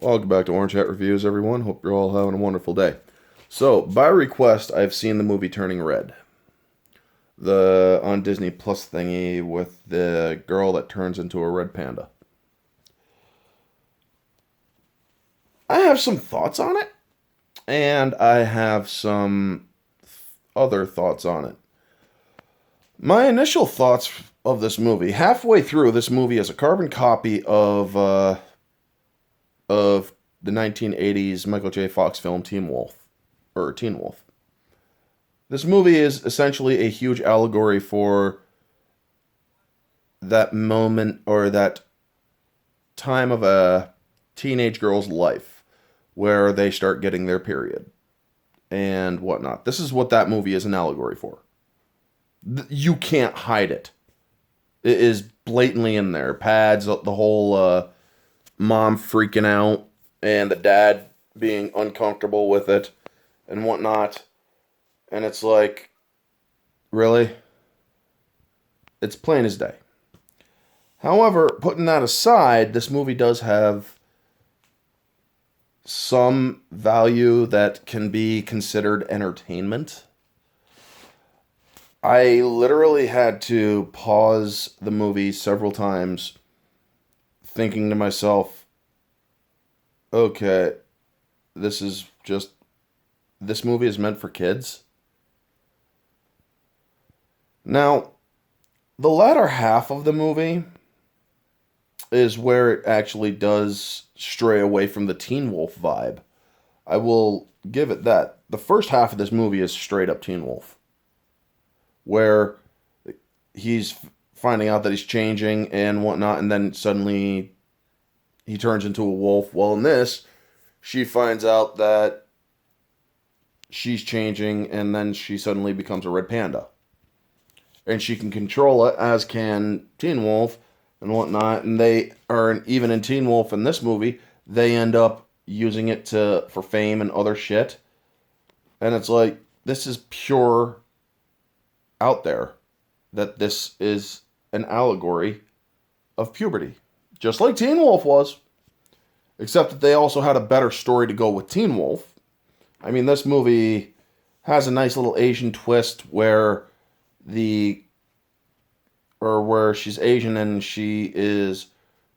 Welcome back to Orange Hat Reviews, everyone. Hope you're all having a wonderful day. So, by request, I've seen the movie Turning Red, the on Disney Plus thingy with the girl that turns into a red panda. I have some thoughts on it, and I have some other thoughts on it. My initial thoughts of this movie, halfway through, this movie is a carbon copy of the 1980s Michael J. Fox film Teen Wolf, or Teen Wolf. This movie is essentially a huge allegory for that moment or that time of a teenage girl's life where they start getting their period and whatnot. This is what that movie is an allegory for. You can't hide it. It is blatantly in there. Pads, the whole mom freaking out and the dad being uncomfortable with it and whatnot. And it's like, really? It's plain as day. However, putting that aside, this movie does have some value that can be considered entertainment. I literally had to pause the movie several times, thinking to myself, okay, this is just, this movie is meant for kids. Now, the latter half of the movie is where it actually does stray away from the Teen Wolf vibe. I will give it that. The first half of this movie is straight up Teen Wolf, where he's finding out that he's changing and whatnot, and then suddenly he turns into a wolf. Well, in this, she finds out that she's changing, and then she suddenly becomes a red panda. And she can control it, as can Teen Wolf and whatnot. And they are, even in Teen Wolf in this movie, they end up using it for fame and other shit. And it's like, this is pure out there, that this is an allegory of puberty. Just like Teen Wolf was. Except that they also had a better story to go with Teen Wolf. I mean, this movie has a nice little Asian twist where where she's Asian and she is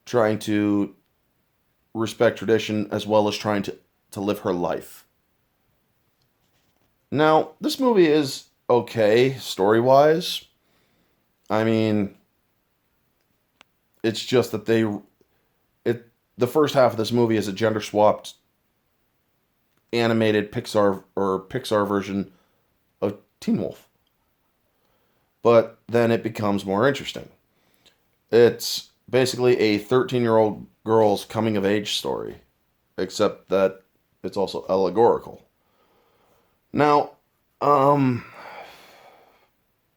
trying to respect tradition as well as trying to live her life. Now, this movie is okay story-wise. I mean, it's just that the first half of this movie is a gender-swapped animated Pixar version of Teen Wolf. But then it becomes more interesting. It's basically a 13-year-old girl's coming-of-age story, except that it's also allegorical. Now,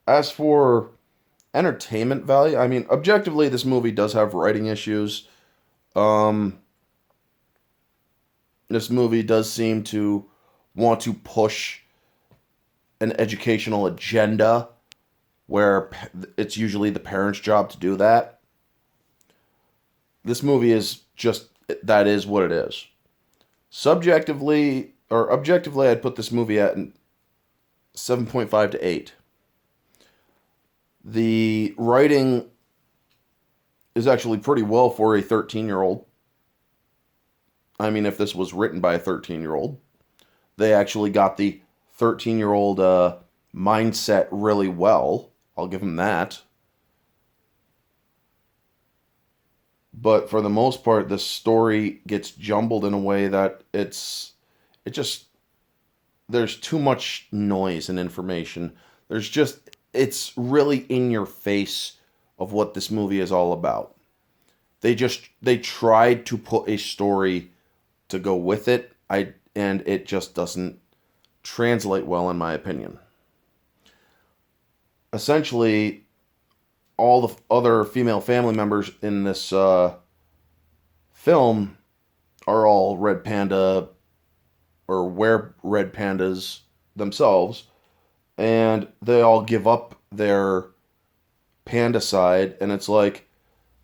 as for entertainment value, I mean, objectively, this movie does have writing issues. This movie does seem to want to push an educational agenda where it's usually the parents' job to do that. This movie is just, that is what it is. Subjectively, or objectively, I'd put this movie at 7.5 to 8. The writing is actually pretty well for a 13-year-old. I mean, if this was written by a 13-year-old, they actually got the 13-year-old mindset really well. I'll give them that. But for the most part, the story gets jumbled in a way that there's too much noise and information. It's really in your face of what this movie is all about. They tried to put a story to go with it, and it just doesn't translate well, in my opinion. Essentially, all the other female family members in this film are all red panda or wear red pandas themselves, and they all give up their panda side, and it's like,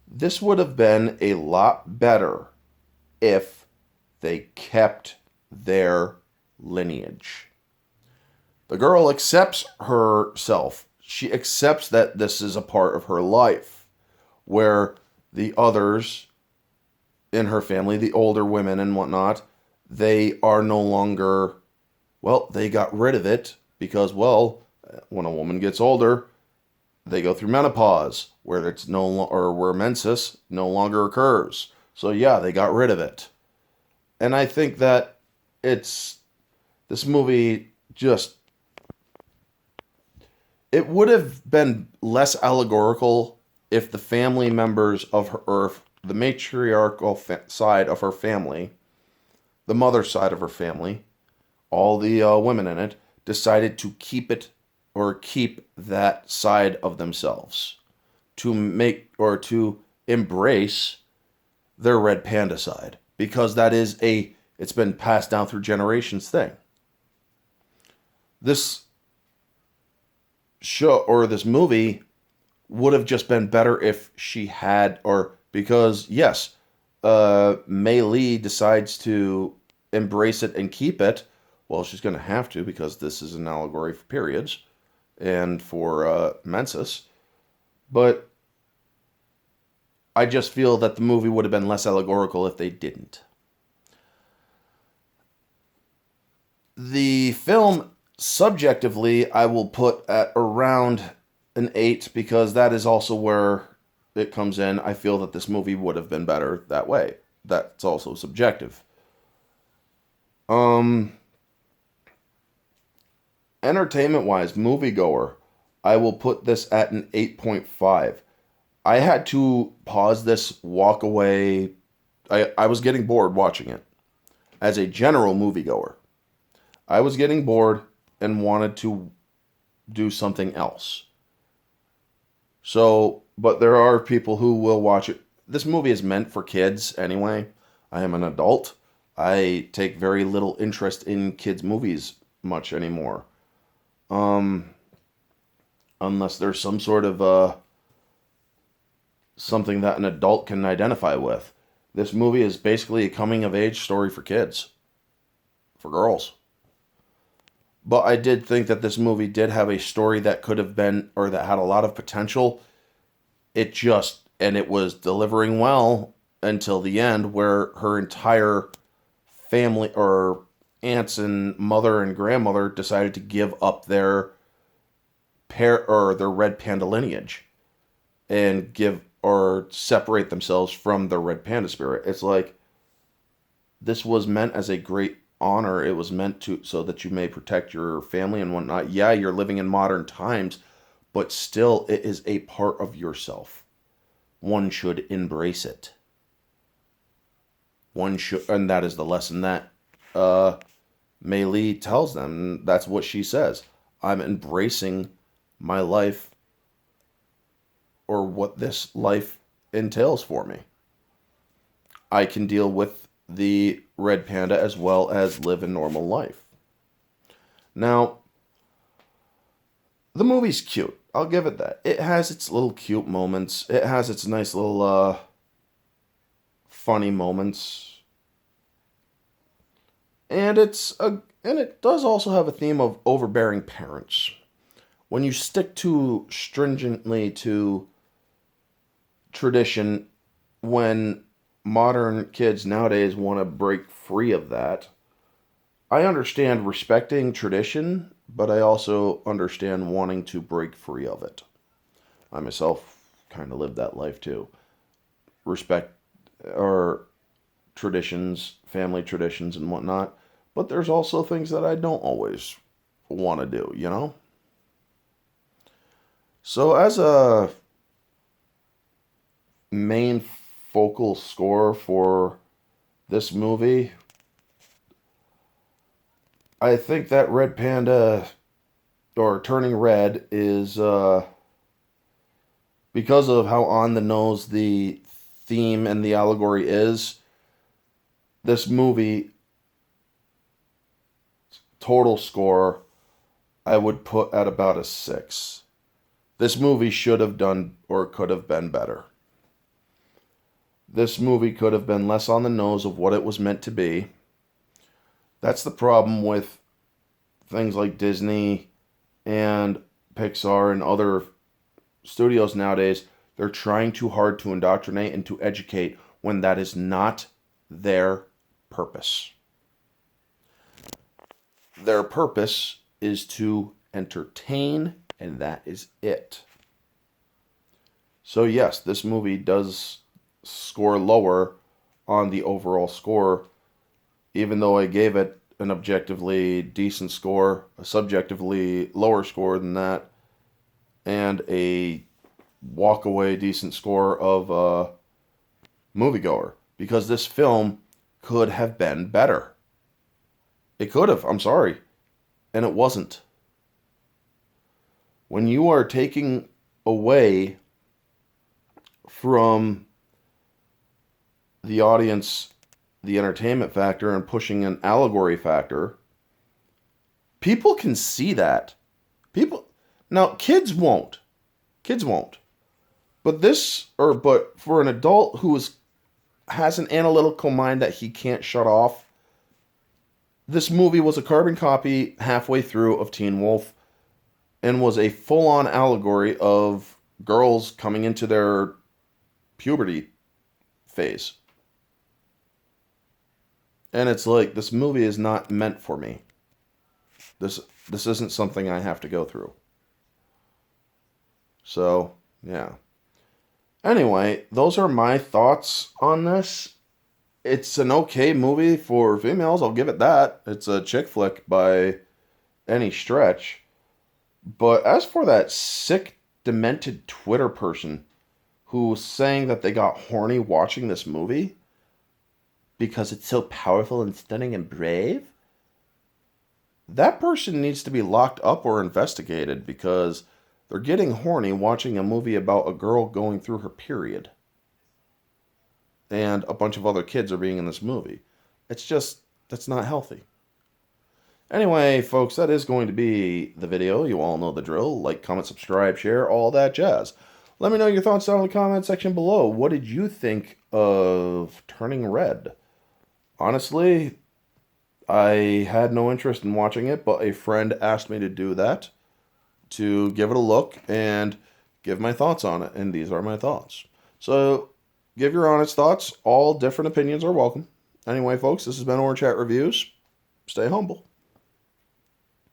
this would have been a lot better if They kept their lineage. The girl accepts herself. She accepts that this is a part of her life, where the others in her family, the older women and whatnot, they are no longer, well, they got rid of it because, well, when a woman gets older, they go through menopause, where it's no or where menses no longer occurs. So yeah, they got rid of it. And I think that it's this movie just it would have been less allegorical if the family members of her, or the matriarchal side of her family, the mother side of her family, all the women in it, decided to keep that side of themselves, to make or to embrace their red panda side, because that is it's been passed down through generations thing. This show or this movie would have just been better if she had, or because yes, Mei Lee decides to embrace it and keep it. Well, she's going to have to, because this is an allegory for periods and for menses. But I just feel that the movie would have been less allegorical if they didn't. The film, subjectively, I will put at around an 8, because that is also where it comes in. I feel that this movie would have been better that way. That's also subjective. Entertainment wise, moviegoer, I will put this at an 8.5. I had to pause this, walk away. I was getting bored watching it. As a general moviegoer, I was getting bored and wanted to do something else. So, but there are people who will watch it. This movie is meant for kids anyway. I am an adult. I take very little interest in kids' movies much anymore. Unless there's some sort of something that an adult can identify with. This movie is basically a coming of age story for kids, for girls. But I did think that this movie did have a story that could have been, or that had a lot of potential. And it was delivering well until the end, where her entire family, or aunts and mother and grandmother, decided to give up their their red panda lineage and give or separate themselves from the red panda spirit. It's like, this was meant as a great honor. It was meant to, so that you may protect your family and whatnot. Yeah, you're living in modern times, but still, it is a part of yourself. One should embrace it. One should, and that is the lesson that Mei Lee tells them. That's what she says. I'm embracing my life, or what this life entails for me. I can deal with the red panda as well as live a normal life. Now, the movie's cute. I'll give it that. It has its little cute moments. It has its nice little funny moments. And it does also have a theme of overbearing parents. When you stick too stringently to tradition, when modern kids nowadays want to break free of that, I understand respecting tradition, but I also understand wanting to break free of it. I myself kind of lived that life too. Respect our traditions, family traditions, and whatnot, but there's also things that I don't always want to do, you know? So, as a main focal score for this movie, I think that Red Panda, or Turning Red, is because of how on the nose the theme and the allegory is. This movie, total score, I would put at about a 6. This movie should have done or could have been better. This movie could have been less on the nose of what it was meant to be. That's the problem with things like Disney and Pixar and other studios nowadays. They're trying too hard to indoctrinate and to educate when that is not their purpose. Their purpose is to entertain, and that is it. So, yes, this movie does score lower on the overall score, even though I gave it an objectively decent score, a subjectively lower score than that, and a walk-away decent score of a moviegoer. Because this film could have been better. It could have, I'm sorry. And it wasn't. When you are taking away from the audience the entertainment factor and pushing an allegory factor, people can see that. People now kids won't. Kids won't. But for an adult who has an analytical mind that he can't shut off, this movie was a carbon copy halfway through of Teen Wolf and was a full-on allegory of girls coming into their puberty phase. And it's like, this movie is not meant for me. This isn't something I have to go through. So, yeah. Anyway, those are my thoughts on this. It's an okay movie for females, I'll give it that. It's a chick flick by any stretch. But as for that sick, demented Twitter person who was saying that they got horny watching this movie because it's so powerful and stunning and brave, that person needs to be locked up or investigated because they're getting horny watching a movie about a girl going through her period. And a bunch of other kids are being in this movie. That's not healthy. Anyway, folks, that is going to be the video. You all know the drill. Like, comment, subscribe, share, all that jazz. Let me know your thoughts down in the comment section below. What did you think of Turning Red? Honestly, I had no interest in watching it, but a friend asked me to do that, to give it a look and give my thoughts on it. And these are my thoughts. So, give your honest thoughts. All different opinions are welcome. Anyway, folks, this has been Orange Hat Reviews. Stay humble.